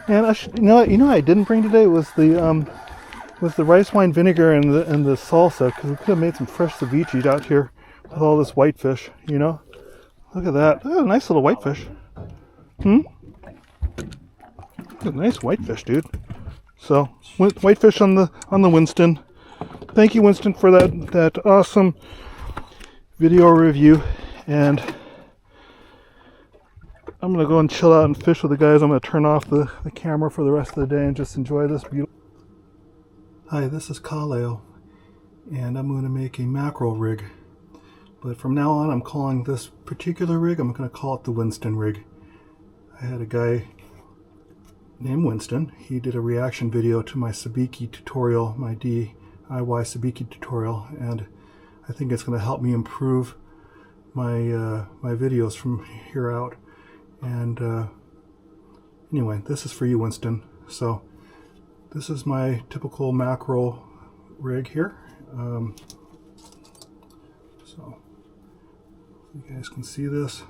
And you know, I didn't bring today was the rice wine vinegar and the salsa, because we could have made some fresh ceviche out here with all this whitefish. You know, look at that. Oh, nice little whitefish. A nice whitefish, dude. So whitefish on the Winston. Thank you, Winston, for that awesome video review. And I'm gonna go and chill out and fish with the guys. I'm gonna turn off the camera for the rest of the day and just enjoy this beautiful. Hi, this is Kaleo, and I'm gonna make a mackerel rig. But from now on, I'm calling this particular rig, I'm gonna call it the Winston Rig. I had a guy named Winston. He did a reaction video to my Sabiki tutorial, my DIY Sabiki tutorial, and I think it's gonna help me improve my my videos from here out. And anyway, this is for you, Winston. So this is my typical mackerel rig here. So you guys can see this.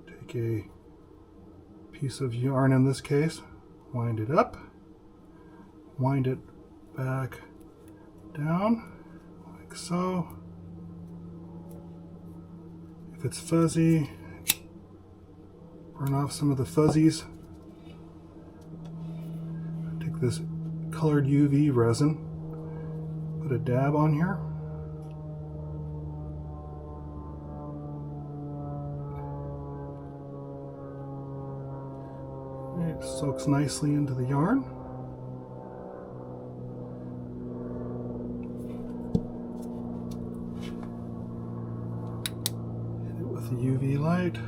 Take a piece of yarn, in this case, wind it up, wind it back down like so. If it's fuzzy, burn off some of the fuzzies. Take this colored UV resin, put a dab on here. It soaks nicely into the yarn. The UV light.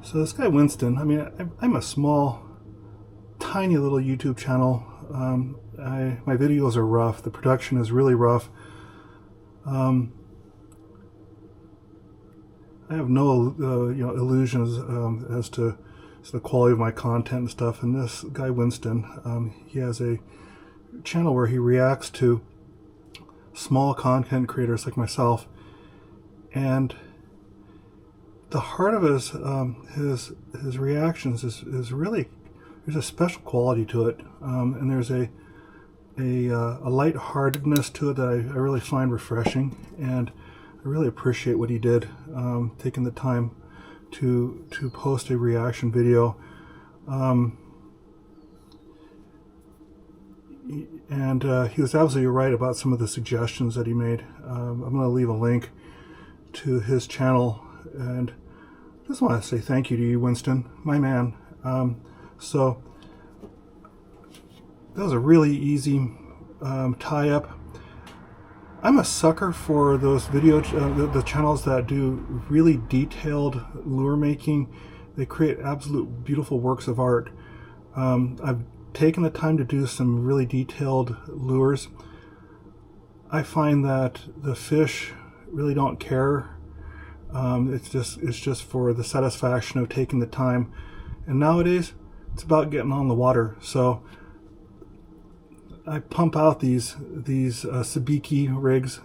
So this guy Winston, I mean, I'm a small, tiny little YouTube channel. My videos are rough. The production is really rough. I have no you know, illusions as to the quality of my content and stuff. And this guy Winston, he has a channel where he reacts to small content creators like myself, and the heart of his reactions is really, there's a special quality to it, and there's a lightheartedness to it that I really find refreshing, and I really appreciate what he did, taking the time to post a reaction video. And he was absolutely right about some of the suggestions that he made. I'm going to leave a link to his channel, and just want to say thank you to you, Winston, my man. So that was a really easy tie-up. I'm a sucker for those the channels that do really detailed lure making. They create absolute beautiful works of art. I've taken the time to do some really detailed lures. I find that the fish really don't care. It's just for the satisfaction of taking the time. And nowadays, it's about getting on the water. So I pump out these Sabiki rigs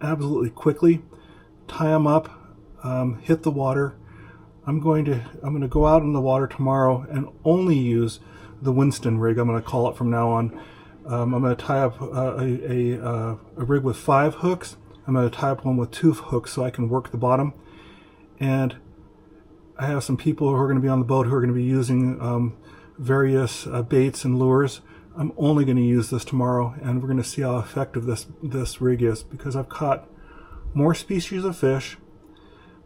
absolutely quickly, tie them up, hit the water. I'm going to go out in the water tomorrow and only use the Winston rig. I'm going to call it from now on. I'm going to tie up a rig with 5 hooks. I'm going to tie up one with 2 hooks so I can work the bottom. And I have some people who are going to be on the boat who are going to be using various baits and lures. I'm only going to use this tomorrow, and we're going to see how effective this rig is, because I've caught more species of fish,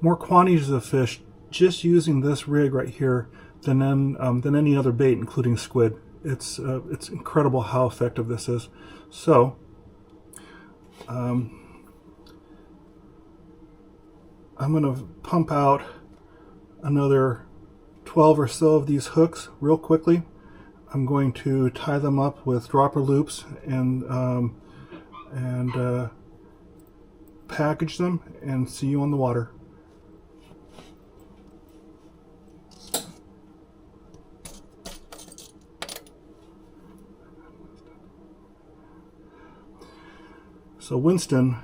more quantities of fish just using this rig right here than any other bait, including squid. It's incredible how effective this is. So I'm going to pump out another 12 or so of these hooks real quickly. I'm going to tie them up with dropper loops and package them, and see you on the water. So Winston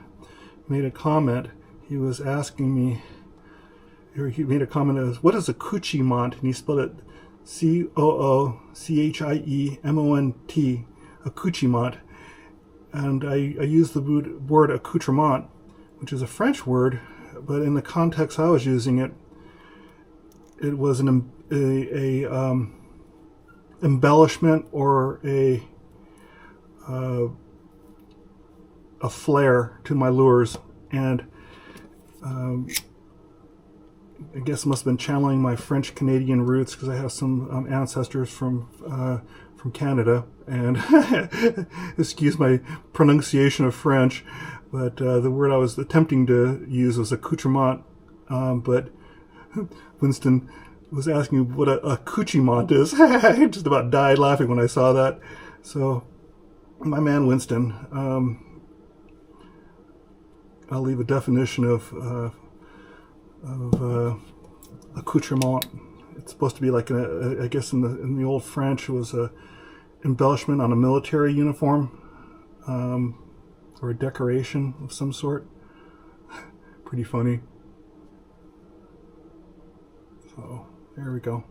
made a comment. He was asking me, or he made a comment as, what is a coochie mont? And he spelled it C-O-O-C-H-I-E-M-O-N-T, a coochie mont. And I used the word accoutrement, which is a French word, but in the context I was using it, it was an embellishment or a flair to my lures. And I guess I must have been channeling my French-Canadian roots, because I have some ancestors from Canada, and excuse my pronunciation of French, but the word I was attempting to use was accoutrement, but Winston was asking me what a coochie mont is. I just about died laughing when I saw that. So my man Winston, I'll leave a definition of accoutrement. It's supposed to be like I guess in the old French, it was a embellishment on a military uniform, or a decoration of some sort. Pretty funny. So there we go.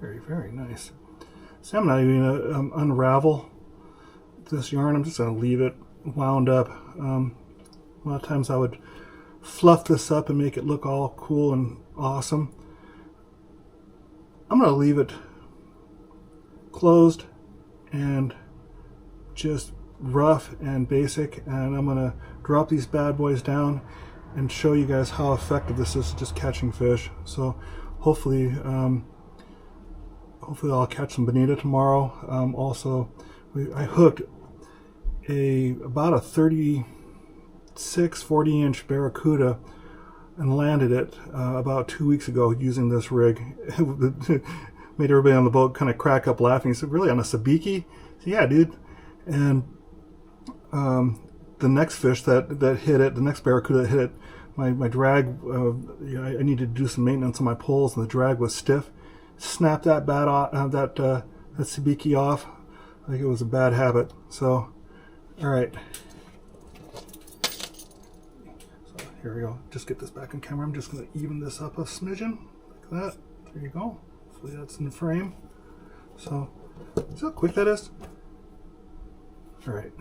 Very, very nice. See, I'm not even going to unravel this yarn. I'm just going to leave it wound up. A lot of times I would fluff this up and make it look all cool and awesome. I'm going to leave it closed and just rough and basic, and I'm going to drop these bad boys down and show you guys how effective this is just catching fish. So hopefully I'll catch some bonita tomorrow. Also, I hooked about a 36, 40-inch barracuda and landed it about 2 weeks ago using this rig. Made everybody on the boat kind of crack up laughing. He said, "Really, on a Sabiki?" I said, "Yeah, dude." And the next fish that hit it, the next barracuda that hit it, my drag, I needed to do some maintenance on my poles, and the drag was stiff. Snapped that that Sabiki off like it was a bad habit. So, all right. So here we go. Just get this back on camera. I'm just going to even this up a smidgen like that. There you go. Hopefully that's in the frame. So, see how quick that is? All right.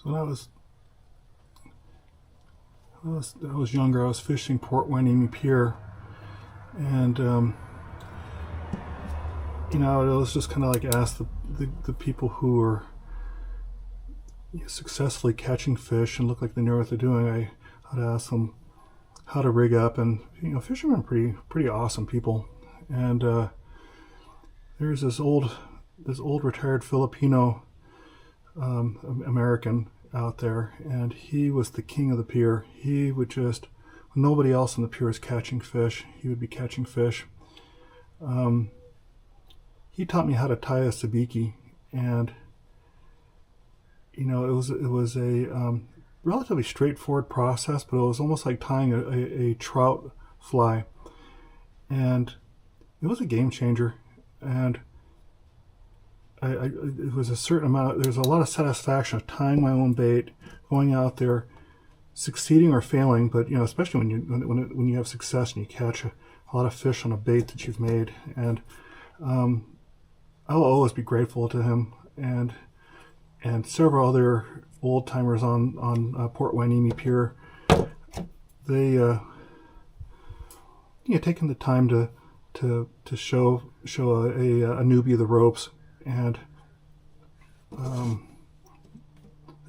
When I was younger, I was fishing Port Wyndham Pier, and you know, it was just kind of like ask the people who were successfully catching fish and look like they know what they're doing. I'd ask them how to rig up, and you know, fishermen are pretty awesome people. And there's this old retired Filipino American out there, and he was the king of the pier. He would just, when nobody else on the pier was catching fish, he would be catching fish. He taught me how to tie a sabiki, and you know, it was a relatively straightforward process, but it was almost like tying a trout fly, and it was a game changer. And it was a certain amount. There's a lot of satisfaction of tying my own bait, going out there, succeeding or failing. But you know, especially when you have success and you catch a lot of fish on a bait that you've made. And I'll always be grateful to him and several other old timers on Port Wyndham Pier. They taking the time to show a newbie the ropes. And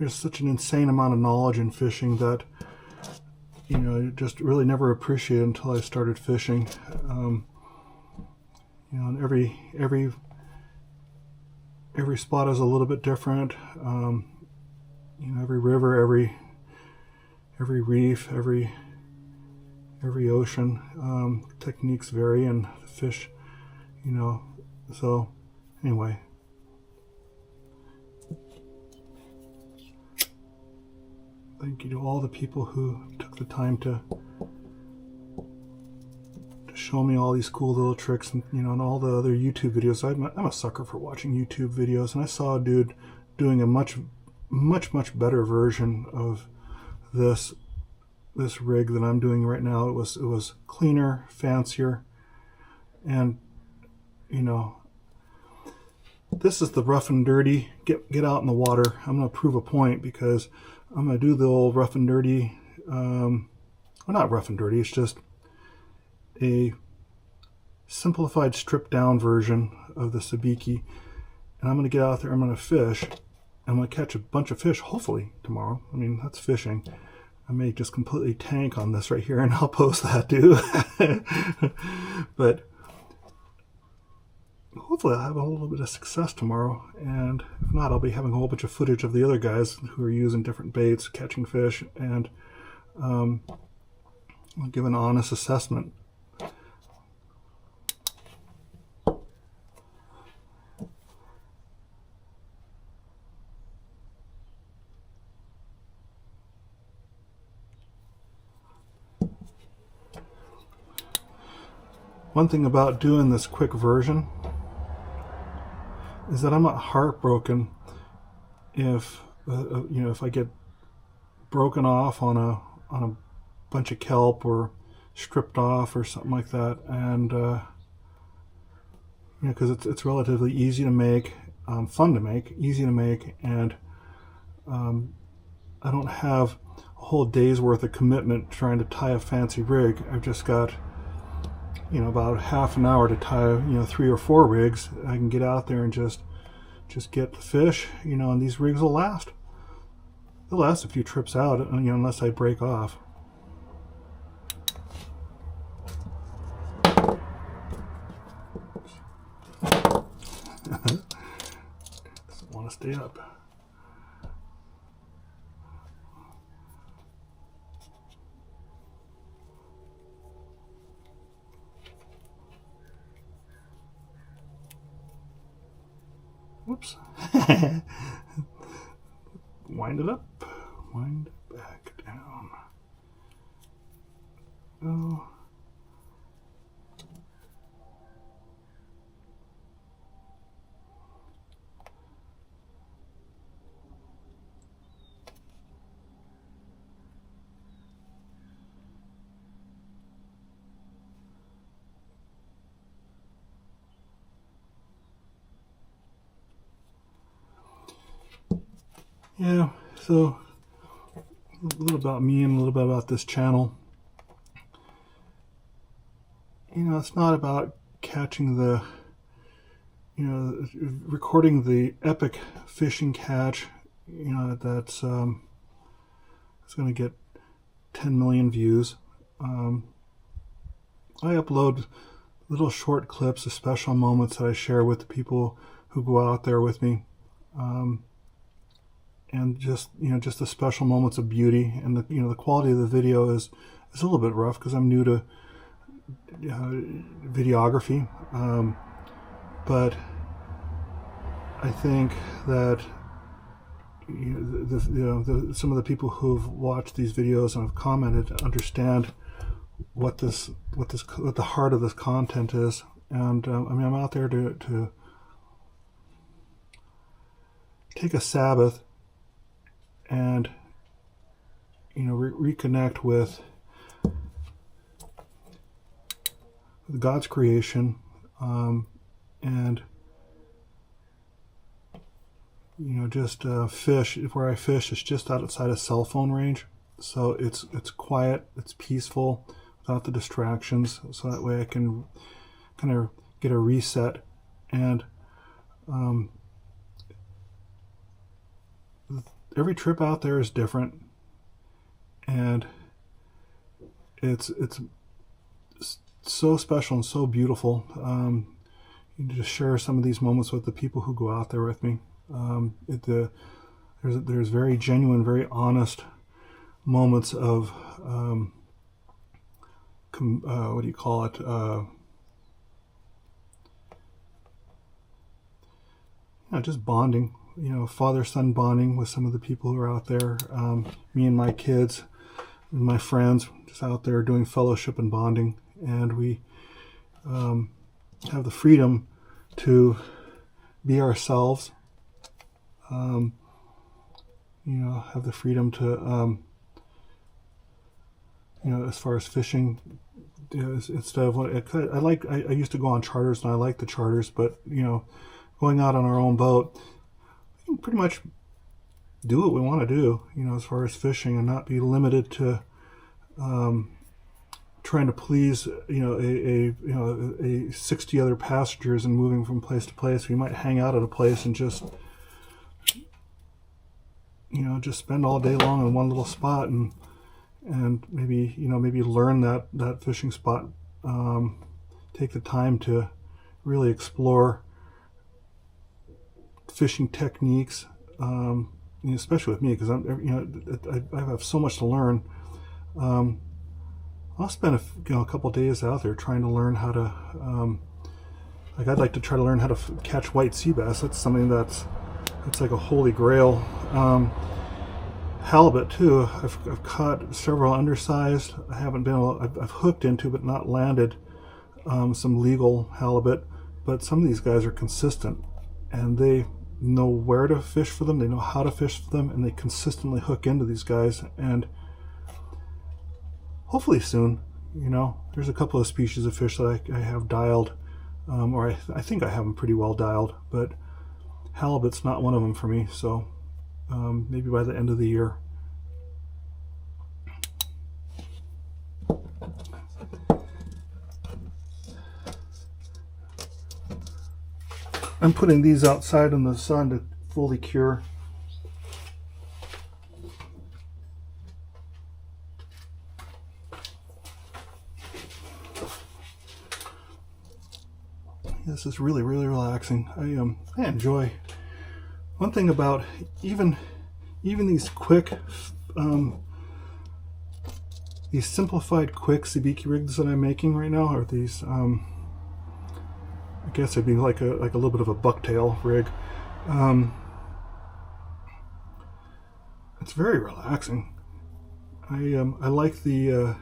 there's such an insane amount of knowledge in fishing that you know, you just really never appreciated until I started fishing. You know, and every spot is a little bit different. You know, every river, every reef, every ocean, techniques vary, and fish, you know. So anyway, thank you to all the people who took the time to show me all these cool little tricks, and you know, and all the other YouTube videos. I'm a sucker for watching YouTube videos, and I saw a dude doing a much better version of this rig than I'm doing right now. It was cleaner, fancier, and you know, this is the rough and dirty. Get out in the water. I'm gonna prove a point, because I'm gonna do the old rough and dirty. Well, not rough and dirty. It's just a simplified, stripped down version of the Sabiki, and I'm gonna get out there. I'm gonna fish. I'm gonna catch a bunch of fish, hopefully tomorrow. I mean, that's fishing. I may just completely tank on this right here, and I'll post that too. But hopefully I'll have a little bit of success tomorrow, and if not, I'll be having a whole bunch of footage of the other guys who are using different baits, catching fish, and I'll give an honest assessment. One thing about doing this quick version is that I'm not heartbroken if you know, if I get broken off on a bunch of kelp or stripped off or something like that, and you know, because it's relatively easy to make, fun to make, easy to make, and I don't have a whole day's worth of commitment trying to tie a fancy rig. I've just got, you know, about half an hour to tie, you know, 3 or 4 rigs. I can get out there and just get the fish, you know, and these rigs will last. They'll last a few trips out, you know, unless I break off. Doesn't want to stay up. Whoops. Wind it up, wind it back down. Oh. Yeah, So a little about me and a little bit about this channel. You know, it's not about catching the, you know, recording the epic fishing catch, you know, that's it's going to get 10 million views. I upload little short clips of special moments that I share with the people who go out there with me, and just, you know, just the special moments of beauty. And the, you know, the quality of the video is a little bit rough because I'm new to videography, but I think that some of the people who've watched these videos and have commented understand what the heart of this content is. And I mean, I'm out there to take a Sabbath and, you know, reconnect with God's creation, and, you know, just fish. Where I fish is just outside of cell phone range, so it's quiet, it's peaceful, without the distractions, so that way I can kind of get a reset. And every trip out there is different, and it's so special and so beautiful. You just share some of these moments with the people who go out there with me. There's very genuine, very honest moments of what do you call it? Just bonding. You know, father-son bonding with some of the people who are out there. Me and my kids and my friends just out there doing fellowship and bonding. And we have the freedom to be ourselves. You know, have the freedom to, you know, as far as fishing, instead of what I used to go on charters, and I like the charters, but, you know, going out on our own boat, we can pretty much do what we want to do, you know, as far as fishing, and not be limited to trying to please, you know, a 60 other passengers and moving from place to place. We might hang out at a place and just, you know, just spend all day long in one little spot, and maybe, you know, maybe learn that fishing spot. Take the time to really explore fishing techniques, you know, especially with me, because I'm, you know, I have so much to learn. I'll spend a couple days out there trying to learn how to, like, I'd like to try to learn how to catch white sea bass. That's something that's like a holy grail. Halibut too. I've caught several undersized. I haven't been able, I've hooked into but not landed some legal halibut. But some of these guys are consistent, and they know where to fish for them. They know how to fish for them, and they consistently hook into these guys. And hopefully soon, you know, there's a couple of species of fish that I have dialed, or I think I have them pretty well dialed, but halibut's not one of them for me. So maybe by the end of the year. I'm putting these outside in the sun to fully cure. This is really, really relaxing. I enjoy. One thing about even these quick, these simplified quick Sabiki rigs that I'm making right now are these. I guess it'd be like a little bit of a bucktail rig. It's very relaxing. I like the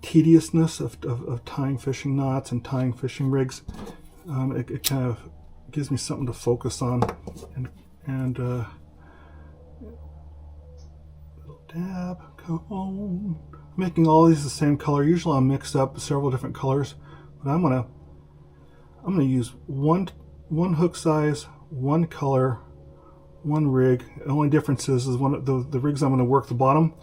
tediousness of tying fishing knots and tying fishing rigs. It kind of gives me something to focus on, and little dab, comb. Making all these the same color. Usually I'll mix up several different colors, but I'm gonna use one one hook size, one color, one rig. The only difference is one of the rigs I'm going to work the bottom,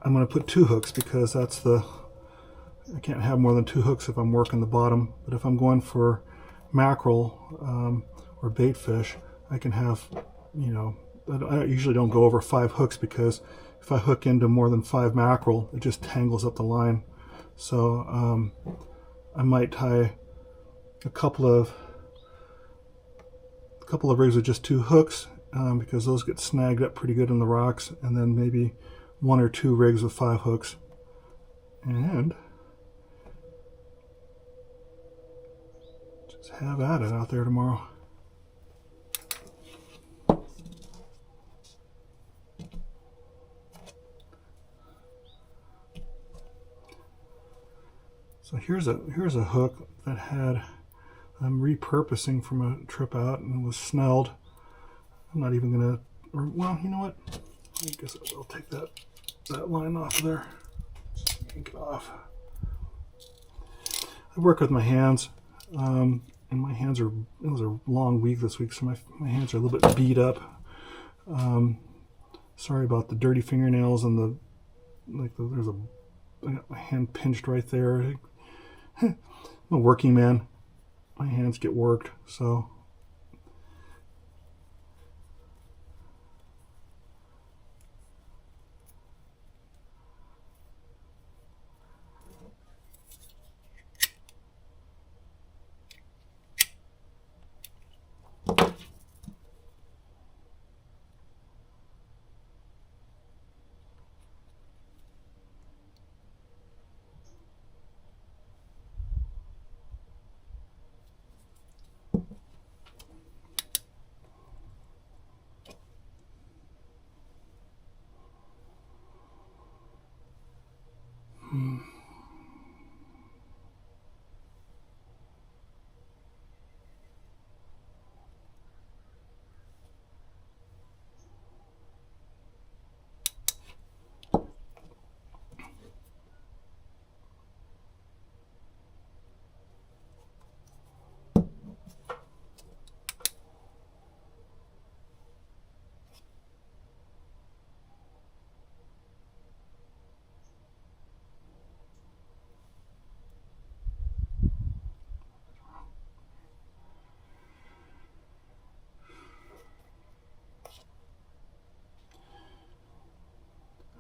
I'm going to put 2 hooks because that's I can't have more than 2 hooks if I'm working the bottom. But if I'm going for mackerel or bait fish, I can have, you know, I usually don't go over 5 hooks because if I hook into more than 5 mackerel, it just tangles up the line. So I might tie a couple of rigs with just 2 hooks because those get snagged up pretty good in the rocks, and then maybe 1 or 2 rigs with 5 hooks. And just have at it out there tomorrow. So here's a hook that I'm repurposing from a trip out and was snelled. I'm not even gonna, or well, you know what? I guess I'll take that line off of there. Yank it off. I work with my hands, and my hands it was a long week this week, so my hands are a little bit beat up. Sorry about the dirty fingernails and I got my hand pinched right there. I'm a working man. My hands get worked, so.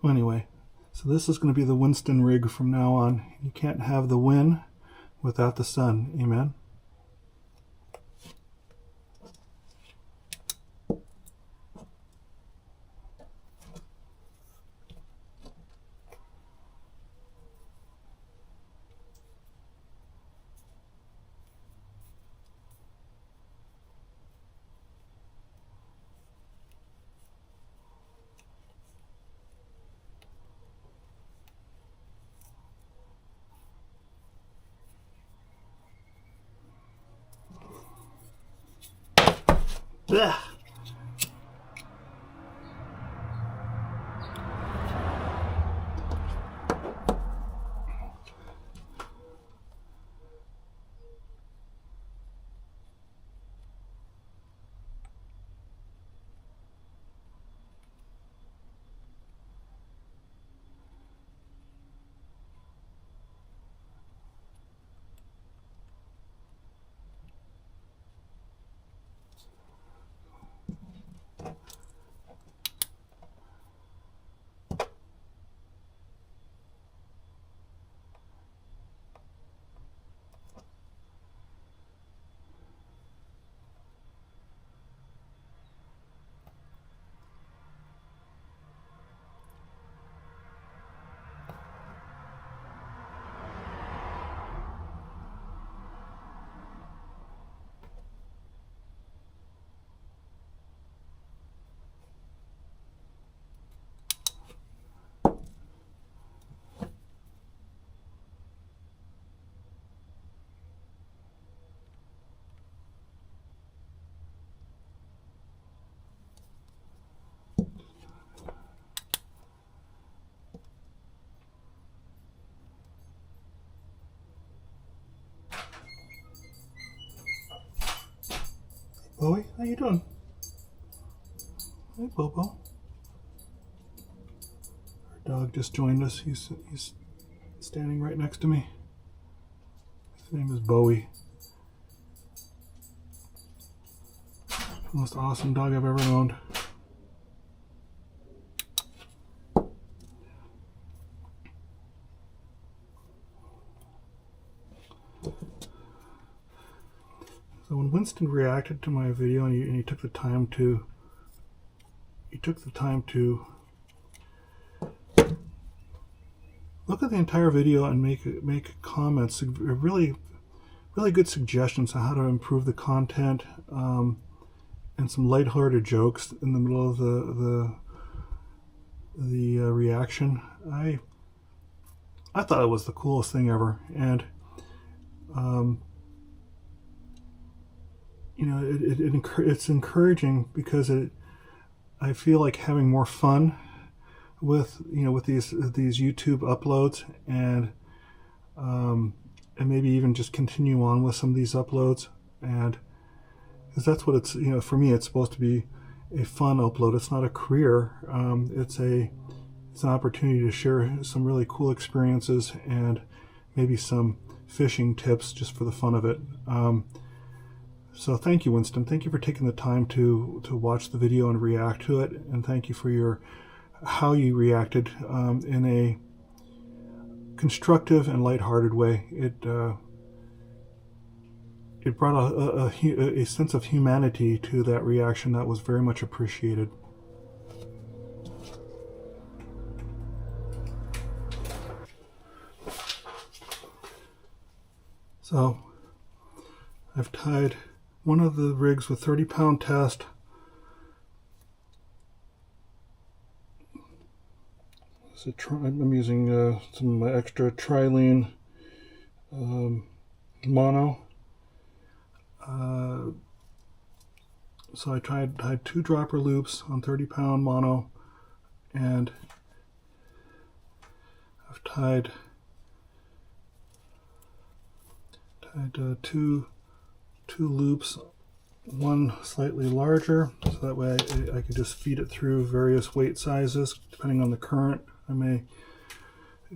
Anyway, so this is going to be the Winston rig from now on. You can't have the win without the sun. Amen. Ugh. Bowie. How you doing? Hey, Bobo. Our dog just joined us. He's standing right next to me. His name is Bowie. The most awesome dog I've ever owned. So when Winston reacted to my video and he took the time to look at the entire video and make comments, really good suggestions on how to improve the content, and some lighthearted jokes in the middle of the reaction. I thought it was the coolest thing ever, and you know, it's encouraging because I feel like having more fun with these YouTube uploads, and maybe even just continue on with some of these uploads, and because that's what it's, for me, it's supposed to be a fun upload. It's not a career. It's an opportunity to share some really cool experiences and maybe some fishing tips just for the fun of it. So thank you, Winston. Thank you for taking the time to watch the video and react to it, and thank you for how you reacted in a constructive and lighthearted way. It brought a sense of humanity to that reaction that was very much appreciated. So I've tied one of the rigs with 30-pound test. I'm using some extra trilene mono. So I tied 2 dropper loops on 30-pound mono, and I've tied two loops, one slightly larger, so that way I can just feed it through various weight sizes depending on the current.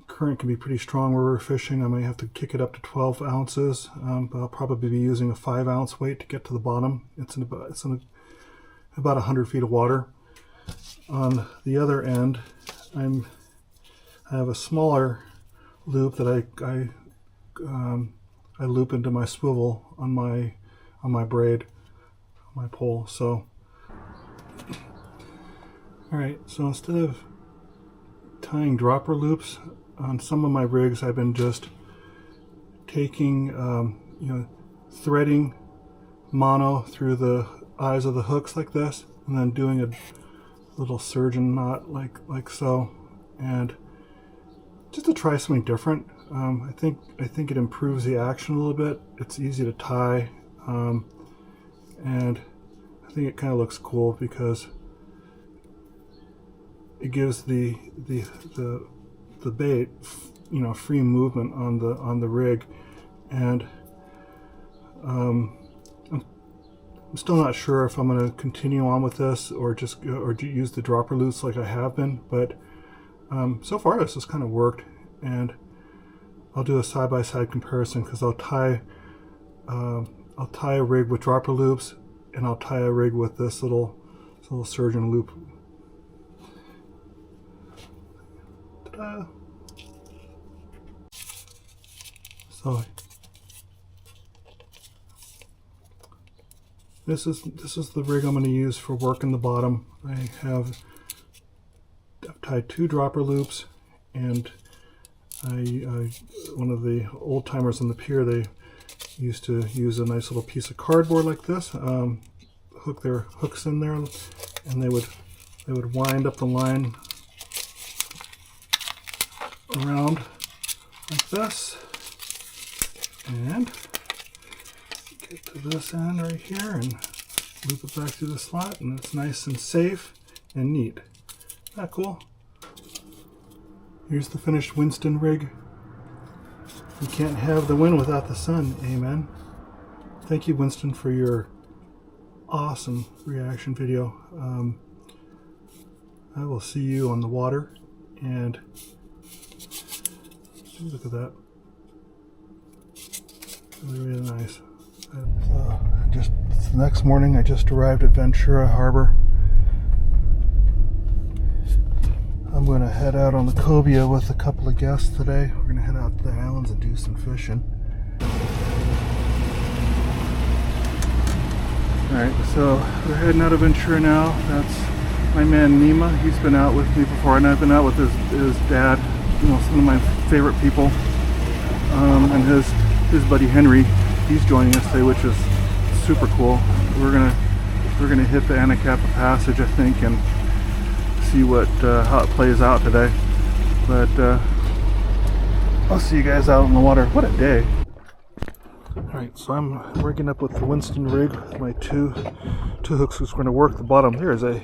Current can be pretty strong where we're fishing. I may have to kick it up to 12 ounces, but I'll probably be using a 5-ounce weight to get to the bottom. It's in about 100 feet of water. On the other end, I have a smaller loop that I loop into my swivel on my braid, my pole. So, all right. So instead of tying dropper loops on some of my rigs, I've been just taking, threading mono through the eyes of the hooks like this, and then doing a little surgeon knot like so, and just to try something different. I think it improves the action a little bit. It's easy to tie, and I think it kind of looks cool because it gives the bait, free movement on the rig, and I'm still not sure if I'm going to continue on with this or use the dropper loops like I have been, but so far this has kind of worked, and I'll do a side-by-side comparison because I'll tie a rig with dropper loops, and I'll tie a rig with this little surgeon loop. Ta-da! So this is the rig I'm going to use for working the bottom. I've tied 2 dropper loops, and one of the old timers on the pier, they used to use a nice little piece of cardboard like this, hook their hooks in there, and they would wind up the line around like this, and get to this end right here and loop it back through the slot, and it's nice and safe and neat. Isn't that cool? Here's the finished Winston rig. You can't have the wind without the sun, amen. Thank you, Winston, for your awesome reaction video. I will see you on the water, and look at that. Really, really nice. So just the next morning, I just arrived at Ventura Harbor. I'm going to head out on the cobia with a couple of guests today. We're going to head out to the islands and do some fishing. Alright, so we're heading out of Ventura now. That's my man Nima. He's been out with me before, and I've been out with his dad, you know, some of my favorite people. And his buddy Henry, he's joining us today, which is super cool. We're gonna hit the Anacapa Passage, I think, and see what how it plays out today. But I'll see you guys out on the water. What a day! Alright, so I'm rigging up with the Winston Rig with my two hooks. Who's going to work the bottom. There is a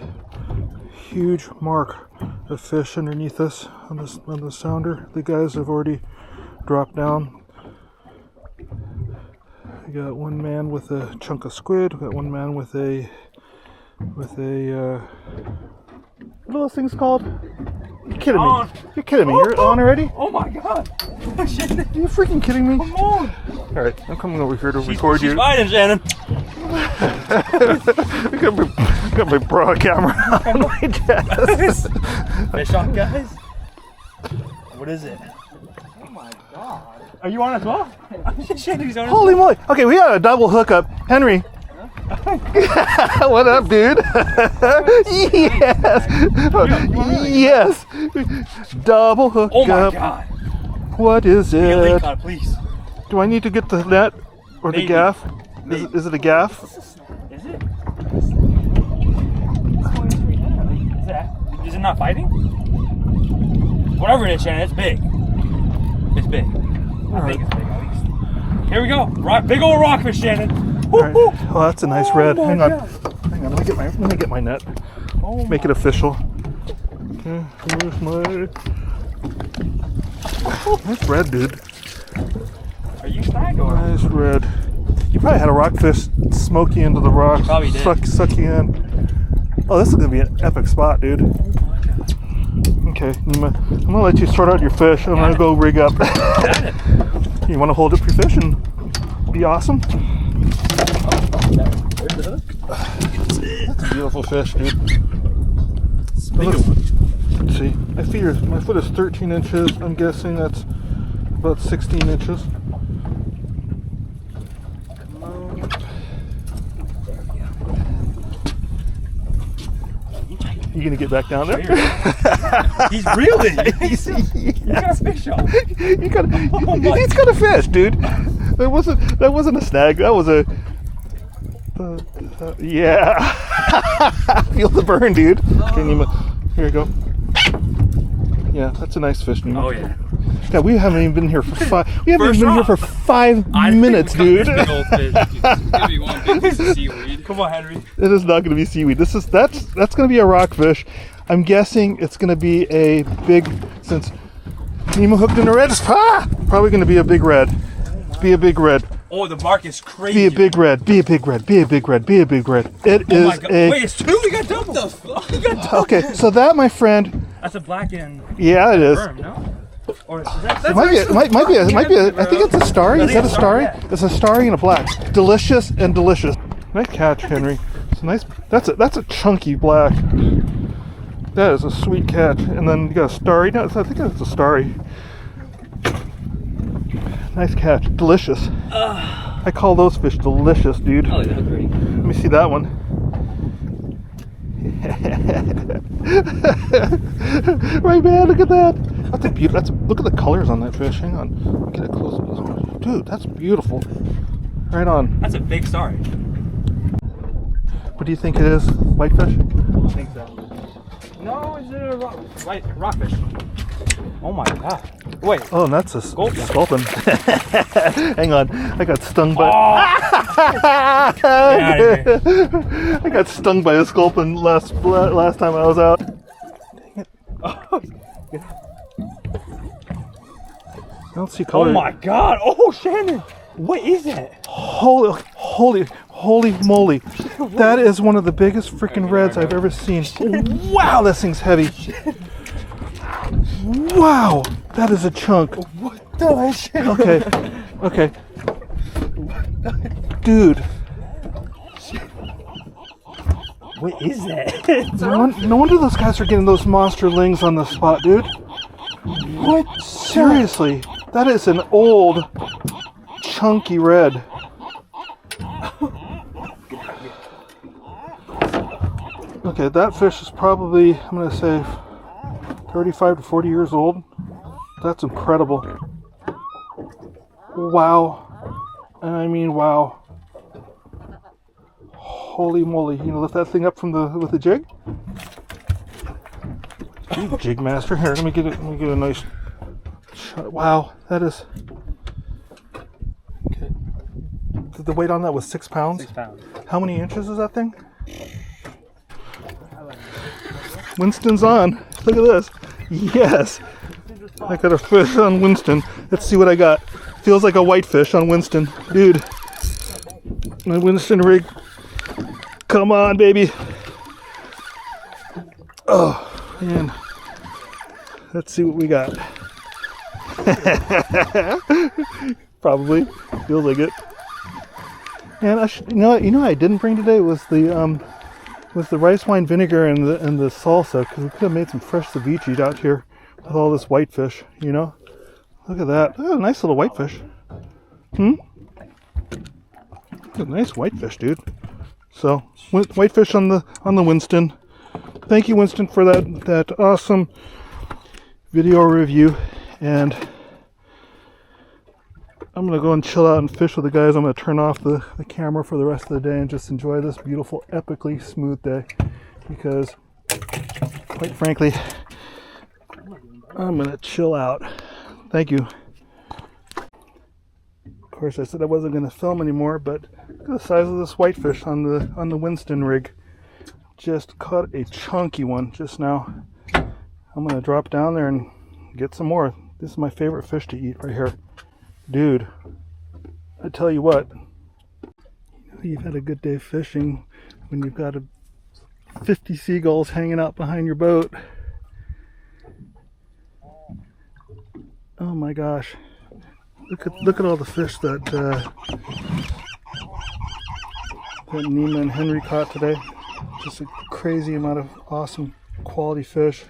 huge mark of fish underneath us on the sounder. The guys have already dropped down. We got one man with a chunk of squid. We got one man with a what are those things called? You're kidding me. You're kidding me. You're on already? Oh my god. Are you freaking kidding me? Come on. Alright, I'm coming over here to record you. She's fine, Shannon. I got my broad camera on my chest. Fish on, guys? What is it? Oh my god. Are you on as well? Shannon's on. Holy moly. Okay, we got a double hookup. Henry. What up, dude? Yes. Yes. Double hookup. Oh my god. What is it? Link on, please. Do I need to get the net or the gaff? Is it a gaff? Is it? Is it not fighting? Whatever it is, Shannon, it's big. It's big. I think it's big at least. Here we go. Big old rockfish, Shannon. Right. Oh, that's a nice red. Hang on. Hang on. Let me get my net. Make it official. Okay. Here's my. Nice red, dude. Are you flag or? Nice red. You probably had a rockfish smoke you into the rocks. Probably did. Suck you in. Oh, this is gonna be an epic spot, dude. Okay, Nima, I'm gonna let you sort out your fish. I'm gonna go rig up. You want to hold up your fish and be awesome? That's a beautiful fish, dude. Let's see. My foot is 13 inches. I'm guessing that's about 16 inches. You gonna get back down there? He's reeling. He's got a fish on. He's got a fish, dude. That wasn't a snag. That was a. Yeah. Feel the burn, dude. Okay, Nima. Here you go. Yeah, that's a nice fish, Nima. Oh yeah. Yeah, we haven't even been here for 5. We haven't even been here for 5 minutes, dude. Big old fish. It's gonna be one big piece of seaweed. Come on, Henry. It is not going to be seaweed. That's going to be a rockfish. I'm guessing it's going to be a big, since Nima hooked in a red. Probably going to be a big red. Be a big red. Oh, the mark is crazy. Be a big red. Be a big red. Be a big red. Be a big red. It is my god. a. Wait, it's 2. We got double. What the fuck? We got double. Okay, so that, my friend. That's a black and. Yeah, it is. Firm, no? Or is that? It might be a. I think it's a starry. Is that a starry? Yeah. It's a starry and a black. Delicious and delicious. Nice catch, Henry. It's nice. That's a chunky black. That is a sweet catch. And then you got a starry. No, I think that's a starry. Nice catch. Delicious. I call those fish delicious, dude. Oh, they're great. Let me see that one. Right, man, look at that. That's a beautiful. Look at the colors on that fish. Hang on. Get it close. Dude, that's beautiful. Right on. That's a big star. What do you think it is? Whitefish? I don't think so. No, is it a rockfish? Oh my god. Wait. Oh, and that's a sculpin. Hang on. I got stung by. I got stung by a sculpin last time I was out. Dang it. I don't see color. Oh my god. Oh, Shannon. What is that? Holy Holy moly. That is one of the biggest freaking reds I've ever seen. Wow, this thing's heavy. Wow, that is a chunk. What the shit? Okay. Dude. What is that? No wonder those guys are getting those monster lings on the spot, dude. What? Seriously, that is an old, chunky red. Okay, that fish is probably, I'm going to say, 35 to 40 years old. That's incredible. Wow. I mean, wow. Holy moly. You gonna lift that thing up from with the jig? Gee, jig master. Here, let me get a nice shot. Wow, that is... Okay. The weight on that was 6 pounds? 6 pounds. How many inches is that thing? Winston's on. Look at this. Yes. I got a fish on Winston. Let's see what I got. Feels like a whitefish on Winston. Dude. My Winston rig. Come on, baby. Oh, man. Let's see what we got. Probably. Feels like it. And you know what I didn't bring today was the rice wine vinegar and the salsa, because we could have made some fresh ceviche out here with all this whitefish, you know? Look at that. Oh, nice little whitefish. A nice whitefish, dude. So, whitefish on the Winston. Thank you, Winston, for that awesome video review. And I'm going to go and chill out and fish with the guys. I'm going to turn off the camera for the rest of the day and just enjoy this beautiful, epically smooth day. Because, quite frankly, I'm going to chill out. Thank you. Of course, I said I wasn't going to film anymore, but look at the size of this whitefish on the Winston rig. Just caught a chunky one just now. I'm going to drop down there and get some more. This is my favorite fish to eat right here. Dude, I tell you what, you've had a good day fishing when you've got 50 seagulls hanging out behind your boat. Oh my gosh. Look at all the fish that Nima and Henry caught today. Just a crazy amount of awesome quality fish.